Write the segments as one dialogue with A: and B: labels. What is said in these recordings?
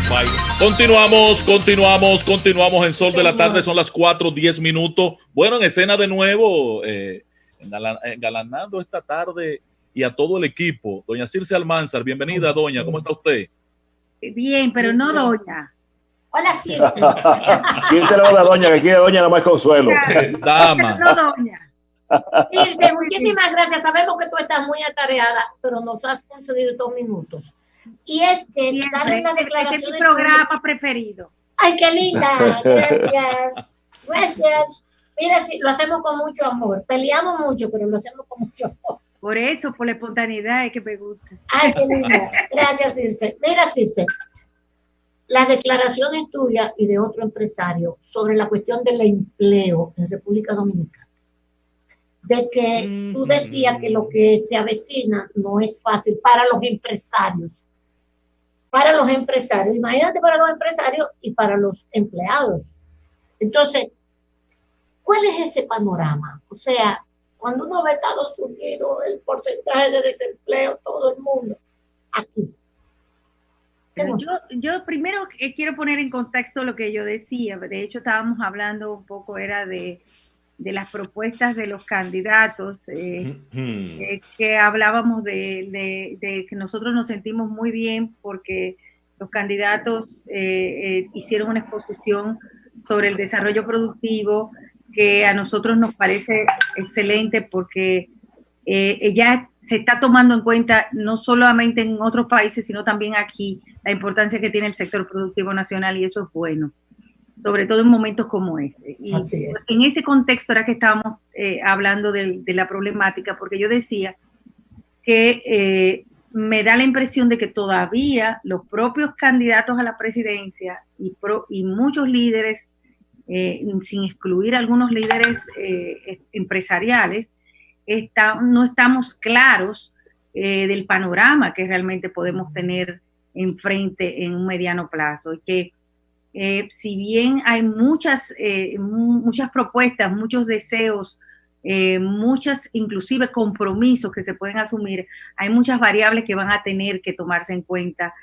A: Bye. Continuamos en Sol de la Tarde, son las 4:10. Bueno, en escena de nuevo, engalanando esta tarde y a todo el equipo. Doña Circe Almanzar, bienvenida, doña, ¿cómo está usted?
B: Bien, pero no doña.
C: Hola, Circe.
D: Quítale la doña, que aquí doña nada más Consuelo.
A: Dama.
B: No doña.
C: Circe, muchísimas gracias. Sabemos que tú estás muy atareada, pero nos has concedido 2 minutos. Y es que sale una declaración.
B: Este es mi programa preferido.
C: Ay, qué linda. Gracias. Gracias. Mira, sí, lo hacemos con mucho amor. Peleamos mucho, pero lo hacemos con mucho amor.
B: Por eso, por la espontaneidad es que me gusta.
C: Ay, qué linda. Gracias, Circe. Mira, Circe, las declaraciones tuyas y de otro empresario sobre la cuestión del empleo en República Dominicana, de que tú decías que lo que se avecina no es fácil para los empresarios. Para los empresarios, imagínate para los empresarios y para los empleados. Entonces, ¿cuál es ese panorama? O sea, cuando uno ve Estados Unidos, el porcentaje de desempleo, todo el mundo, aquí.
B: Yo primero quiero poner en contexto lo que yo decía. De hecho, estábamos hablando un poco, era de las propuestas de los candidatos, que hablábamos de que nosotros nos sentimos muy bien porque los candidatos hicieron una exposición sobre el desarrollo productivo que a nosotros nos parece excelente porque ya se está tomando en cuenta no solamente en otros países, sino también aquí, la importancia que tiene el sector productivo nacional, y eso es bueno, sobre todo en momentos como este. Y en ese contexto era que estábamos hablando de la problemática, porque yo decía que me da la impresión de que todavía los propios candidatos a la presidencia y muchos líderes, sin excluir algunos líderes empresariales, no estamos claros del panorama que realmente podemos tener enfrente en un mediano plazo, y que si bien hay muchas propuestas, muchos deseos, muchas inclusive compromisos que se pueden asumir, hay muchas variables que van a tener que tomarse en cuenta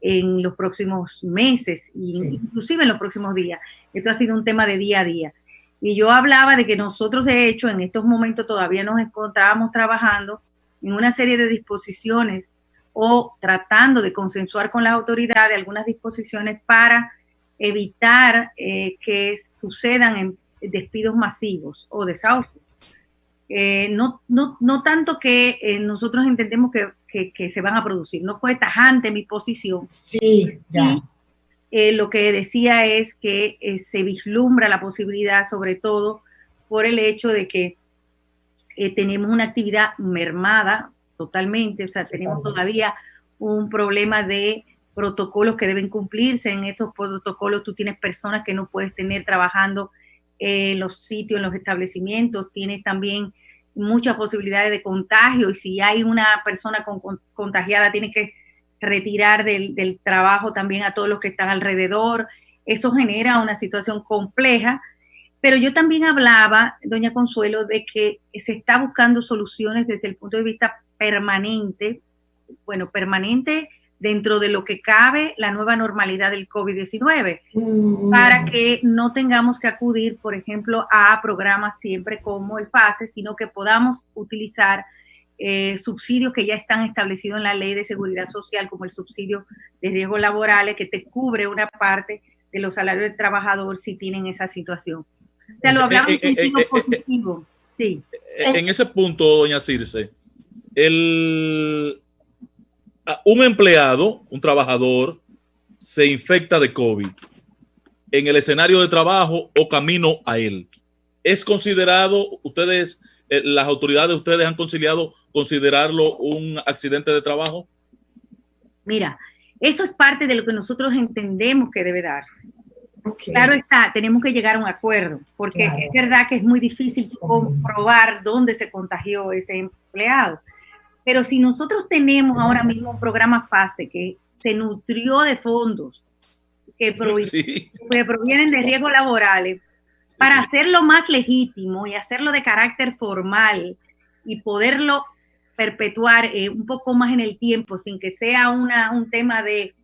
B: en los próximos meses e inclusive en los próximos días. Esto ha sido un tema de día a día. Y yo hablaba de que nosotros, de hecho, en estos momentos todavía nos encontrábamos trabajando en una serie de disposiciones o tratando de consensuar con las autoridades algunas disposiciones para evitar que sucedan despidos masivos o desahucios. No tanto que nosotros entendemos que se van a producir, no fue tajante mi posición.
C: Sí, ya.
B: Lo que decía es que se vislumbra la posibilidad, sobre todo por el hecho de que tenemos una actividad mermada totalmente, o sea, tenemos todavía un problema de protocolos que deben cumplirse. En estos protocolos tú tienes personas que no puedes tener trabajando en los sitios, en los establecimientos, tienes también muchas posibilidades de contagio, y si hay una persona contagiada tienes que retirar del trabajo también a todos los que están alrededor. Eso genera una situación compleja, pero yo también hablaba, doña Consuelo, de que se está buscando soluciones desde el punto de vista permanente dentro de lo que cabe la nueva normalidad del COVID-19, para que no tengamos que acudir, por ejemplo, a programas siempre como el PASE, sino que podamos utilizar subsidios que ya están establecidos en la Ley de Seguridad Social, como el subsidio de riesgos laborales, que te cubre una parte de los salarios del trabajador si tienen esa situación. O sea, lo hablamos en sentido positivo. Sí.
A: En ese punto, doña Circe, un empleado, un trabajador, se infecta de COVID en el escenario de trabajo o camino a él. ¿Es considerado, las autoridades de ustedes han considerarlo un accidente de trabajo?
B: Mira, eso es parte de lo que nosotros entendemos que debe darse. Claro está, tenemos que llegar a un acuerdo, porque es verdad que es muy difícil comprobar dónde se contagió ese empleado. Pero si nosotros tenemos ahora mismo un programa PASE que se nutrió de fondos que provienen de riesgos laborales, para hacerlo más legítimo y hacerlo de carácter formal y poderlo perpetuar un poco más en el tiempo, sin que sea un tema de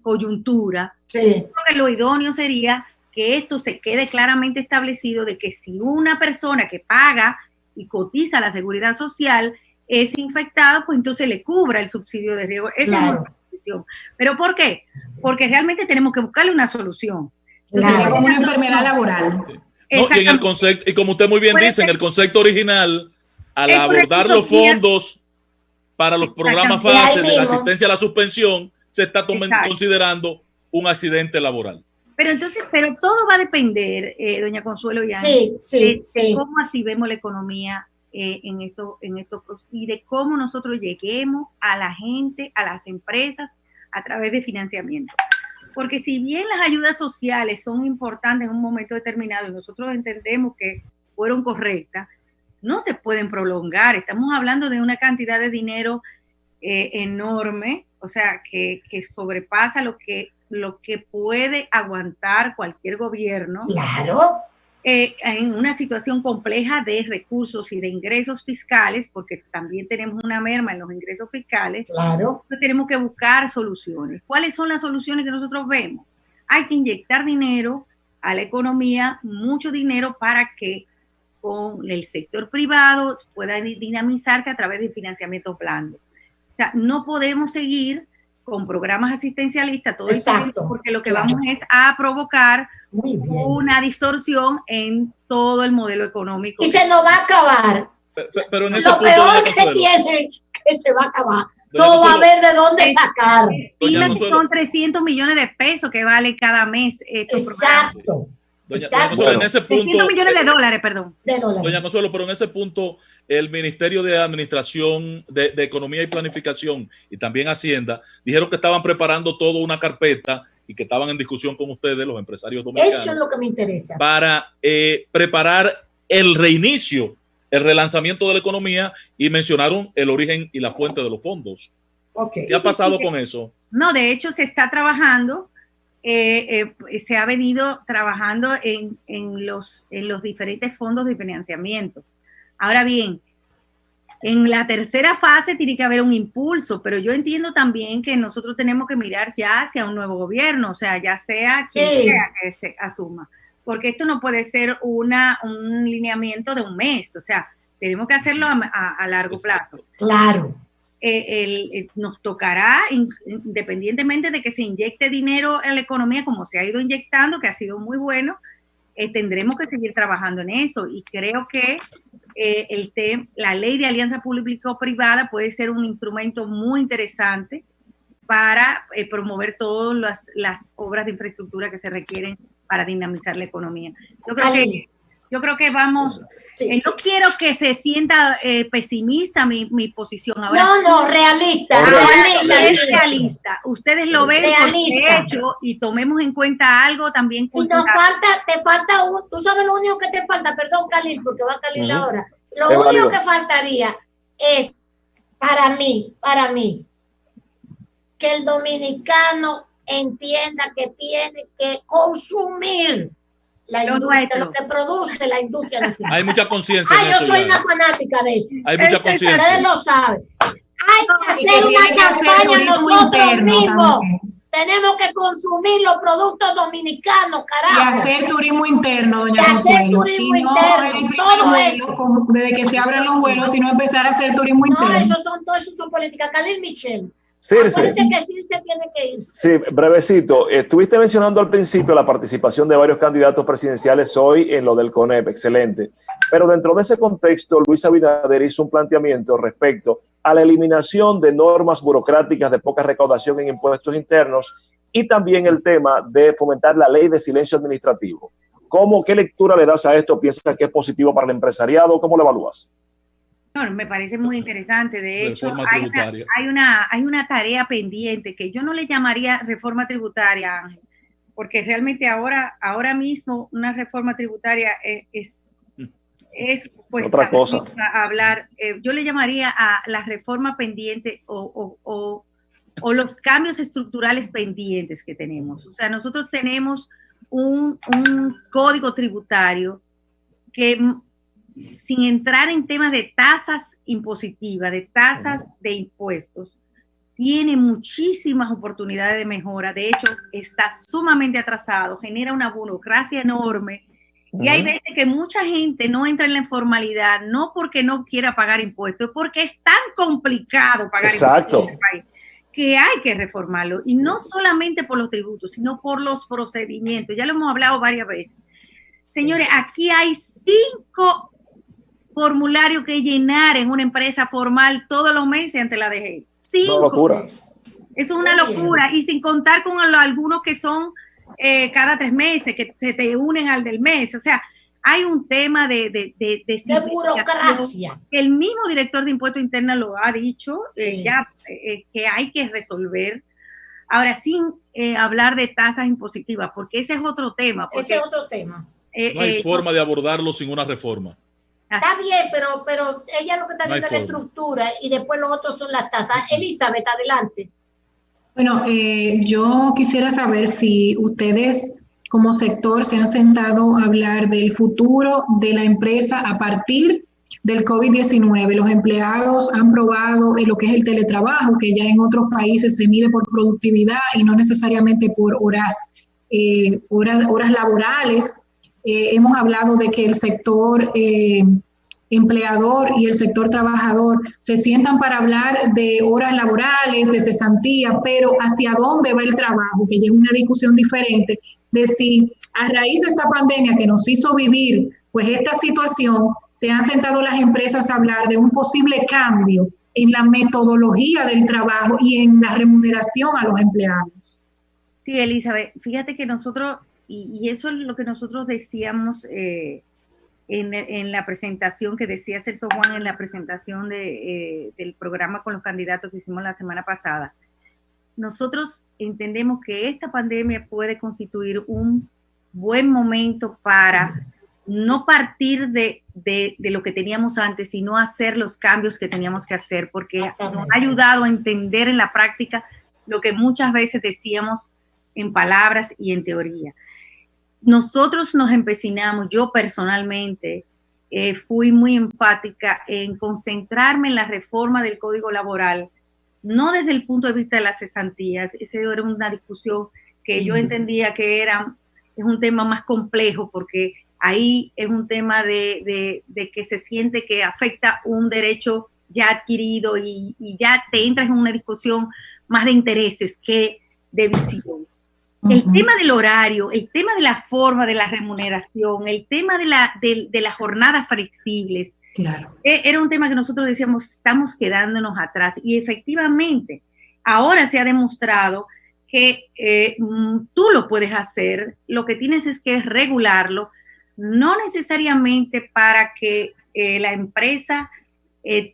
B: coyuntura,
C: Sí.
B: creo que lo idóneo sería que esto se quede claramente establecido de que si una persona que paga y cotiza a la seguridad social es infectada, pues entonces le cubra el subsidio de riesgo. Esa es nuestra posición. ¿Pero por qué? Porque realmente tenemos que buscarle una solución.
E: Entonces, sería como una enfermedad laboral.
A: Sí. No, y en el concepto, y como usted muy bien dice, en el concepto original, al
B: Eso
A: abordar los fondos para los programas FASE de la asistencia a la suspensión, se está considerando un accidente laboral.
B: Pero entonces, todo va a depender, doña Consuelo y
C: sí,
B: de cómo activemos la economía en esto y de cómo nosotros lleguemos a la gente, a las empresas, a través de financiamiento. Porque si bien las ayudas sociales son importantes en un momento determinado y nosotros entendemos que fueron correctas, no se pueden prolongar. Estamos hablando de una cantidad de dinero enorme, o sea, que sobrepasa lo que puede aguantar cualquier gobierno.
C: Claro.
B: En una situación compleja de recursos y de ingresos fiscales, porque también tenemos una merma en los ingresos fiscales.
C: Claro.
B: Entonces tenemos que buscar soluciones. ¿Cuáles son las soluciones que nosotros vemos? Hay que inyectar dinero a la economía, mucho dinero, para que con el sector privado pueda dinamizarse a través de financiamiento blando. O sea, no podemos seguir con programas asistencialistas todo el tiempo, porque lo que vamos es a provocar una distorsión en todo el modelo económico.
C: Y se nos va a acabar.
A: Pero en ese
C: lo
A: punto,
C: peor que tiene que se va a acabar. No va a haber de dónde sacar.
B: Estima que son 300 millones de pesos que vale cada mes estos
C: Exacto.
B: programas.
A: Doña Consuelo, en ese punto,
B: 300 millones de dólares, perdón.
A: Doña Consuelo, pero en ese punto el Ministerio de Administración de Economía y Planificación y también Hacienda dijeron que estaban preparando toda una carpeta y que estaban en discusión con ustedes, los empresarios dominicanos.
C: Eso es lo que me interesa.
A: Para preparar el reinicio, el relanzamiento de la economía, y mencionaron el origen y la fuente de los fondos. ¿Qué ha pasado con eso?
B: No, de hecho se está trabajando. Se ha venido trabajando en los diferentes fondos de financiamiento. Ahora bien, en la tercera fase tiene que haber un impulso, pero yo entiendo también que nosotros tenemos que mirar ya hacia un nuevo gobierno, o sea, ya sea quien sea que se asuma, porque esto no puede ser un lineamiento de un mes, o sea, tenemos que hacerlo a largo plazo.
C: Claro.
B: Nos tocará, independientemente de que se inyecte dinero en la economía como se ha ido inyectando, que ha sido muy bueno, tendremos que seguir trabajando en eso, y creo que la ley de alianza público-privada puede ser un instrumento muy interesante para promover todas las obras de infraestructura que se requieren para dinamizar la economía. Yo creo que vamos, no quiero que se sienta pesimista mi posición. Ahora
C: no, realista.
B: Es realista. Ustedes lo ven, de hecho, y tomemos en cuenta algo también cultural.
C: Y te falta tú sabes lo único que te falta, perdón, Khalil, porque va a Khalil ahora. Lo único que faltaría es, para mí, que el dominicano entienda que tiene que consumir la industria, lo que produce la industria nacional.
A: Hay mucha conciencia.
C: Yo soy una fanática de eso.
A: Hay mucha conciencia.
C: Ustedes lo saben. Hay que hacer una campaña nosotros mismos. Tenemos que consumir los productos dominicanos, carajo.
E: Y hacer turismo interno, doña Consuelo.
C: Hacer turismo interno, todo eso.
E: Desde que se abren los vuelos, sino empezar a hacer turismo interno.
C: No, eso son políticas. Khalil Michel.
D: Circe.
C: Que Circe tiene que ir.
D: Sí, brevecito. Estuviste mencionando al principio la participación de varios candidatos presidenciales hoy en lo del CONEP, excelente. Pero dentro de ese contexto, Luis Abinader hizo un planteamiento respecto a la eliminación de normas burocráticas de poca recaudación en impuestos internos y también el tema de fomentar la ley de silencio administrativo. ¿Qué lectura le das a esto? ¿Piensas que es positivo para el empresariado? ¿Cómo lo evalúas?
B: No, me parece muy interesante. De hecho, hay una tarea pendiente que yo no le llamaría reforma tributaria, Ángel, porque realmente ahora mismo una reforma tributaria es pues
D: otra cosa.
B: Hablar. Yo le llamaría a la reforma pendiente o los cambios estructurales pendientes que tenemos. O sea, nosotros tenemos un código tributario que, sin entrar en temas de tasas impositivas, de tasas de impuestos, tiene muchísimas oportunidades de mejora, de hecho está sumamente atrasado, genera una burocracia enorme y hay veces que mucha gente no entra en la informalidad no porque no quiera pagar impuestos, es porque es tan complicado pagar impuestos en el país que hay que reformarlo, y no solamente por los tributos, sino por los procedimientos. Ya lo hemos hablado varias veces. Señores, aquí hay 5 formularios que llenar en una empresa formal todos los meses ante la DGI. 5.
D: Una locura.
B: Eso es una locura, y sin contar con algunos que son cada 3 meses, que se te unen al del mes. O sea, hay un tema de
C: burocracia.
B: El mismo director de Impuestos Internos lo ha dicho, que hay que resolver. Ahora, sin hablar de tasas impositivas, porque ese es otro tema.
C: Ese es otro tema.
A: No hay forma de abordarlo sin una reforma.
C: Está bien, pero ella lo que está viendo es la estructura y después los otros son las tasas. Elizabeth, adelante.
E: Bueno, yo quisiera saber si ustedes como sector se han sentado a hablar del futuro de la empresa a partir del COVID-19. Los empleados han probado lo que es el teletrabajo, que ya en otros países se mide por productividad y no necesariamente por horas laborales. Hemos hablado de que el sector empleador y el sector trabajador se sientan para hablar de horas laborales, de cesantía, pero hacia dónde va el trabajo, que ya es una discusión diferente, de si a raíz de esta pandemia que nos hizo vivir pues esta situación, se han sentado las empresas a hablar de un posible cambio en la metodología del trabajo y en la remuneración a los empleados.
B: Sí, Elizabeth, fíjate que nosotros, y eso es lo que nosotros decíamos en la presentación que decía Celso Juan, en la presentación del programa con los candidatos que hicimos la semana pasada. Nosotros entendemos que esta pandemia puede constituir un buen momento para no partir de lo que teníamos antes, sino hacer los cambios que teníamos que hacer, porque nos ha ayudado a entender en la práctica lo que muchas veces decíamos en palabras y en teoría. Nosotros nos empecinamos, yo personalmente fui muy enfática en concentrarme en la reforma del Código Laboral, no desde el punto de vista de las cesantías. Esa era una discusión que yo entendía que es un tema más complejo, porque ahí es un tema de que se siente que afecta un derecho ya adquirido y ya te entras en una discusión más de intereses que de visión. El tema del horario, el tema de la forma de la remuneración, el tema de las jornadas flexibles, claro, era un tema que nosotros decíamos, estamos quedándonos atrás, y efectivamente ahora se ha demostrado que tú lo puedes hacer, lo que tienes es que regularlo, no necesariamente para que la empresa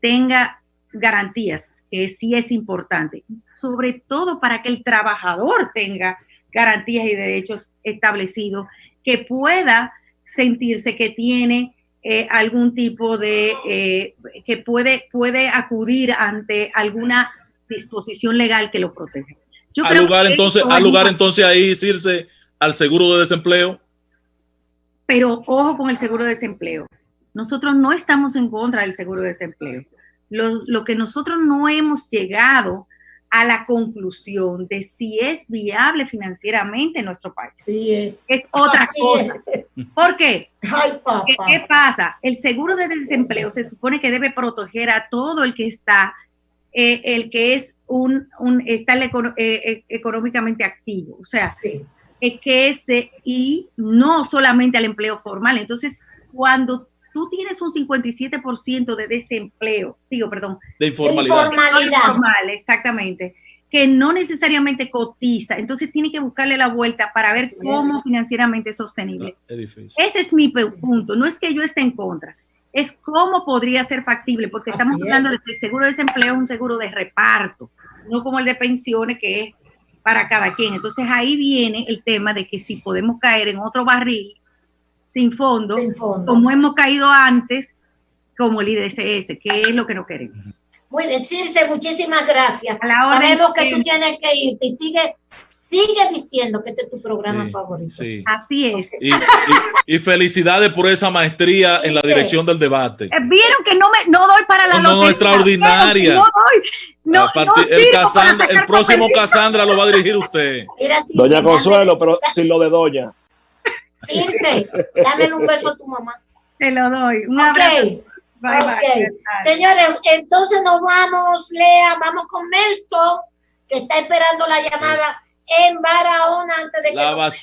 B: tenga garantías, que sí es importante, sobre todo para que el trabajador tenga garantías y derechos establecidos, que pueda sentirse que tiene algún tipo de, que puede acudir ante alguna disposición legal que lo proteja.
A: Al lugar entonces ahí, Circe, al seguro de desempleo.
B: Pero ojo con el seguro de desempleo. Nosotros no estamos en contra del seguro de desempleo. Lo que nosotros no hemos llegado a la conclusión de si es viable financieramente en nuestro país.
C: Sí es.
B: Es otra cosa. ¿Por qué? Ay, papá. ¿Qué pasa? El seguro de desempleo se supone que debe proteger a todo el que está, el que es está económicamente activo. O sea, sí, que es y no solamente al empleo formal. Entonces, cuando tú tienes un 57% de desempleo, de informalidad. Informal, exactamente, que no necesariamente cotiza, entonces tiene que buscarle la vuelta para ver cómo financieramente es sostenible. Ese es mi punto, no es que yo esté en contra, es cómo podría ser factible, porque estamos hablando de que el seguro de desempleo es un seguro de reparto, no como el de pensiones que es para cada quien. Entonces ahí viene el tema de que si podemos caer en otro barril sin fondo, como hemos caído antes, como el IDSS, que es lo que no queremos.
C: Muy bien, Circe, muchísimas gracias. Sabemos que tú tienes que irte y sigue sigue diciendo que este es tu programa favorito.
A: Sí.
B: Así es.
A: Y felicidades por esa maestría en la dirección del debate.
B: Vieron que no doy para la lotería.
A: No, extraordinaria.
B: No doy.
A: El próximo Casandra lo va a dirigir usted.
C: Mira, Circe,
D: Doña Consuelo, pero sin lo de doña.
C: Circe, dame un beso a tu mamá.
B: Te lo doy. Un abrazo. Bye, bye.
C: Señores, entonces nos vamos, Lea, vamos con Melton, que está esperando la llamada en Barahona antes de que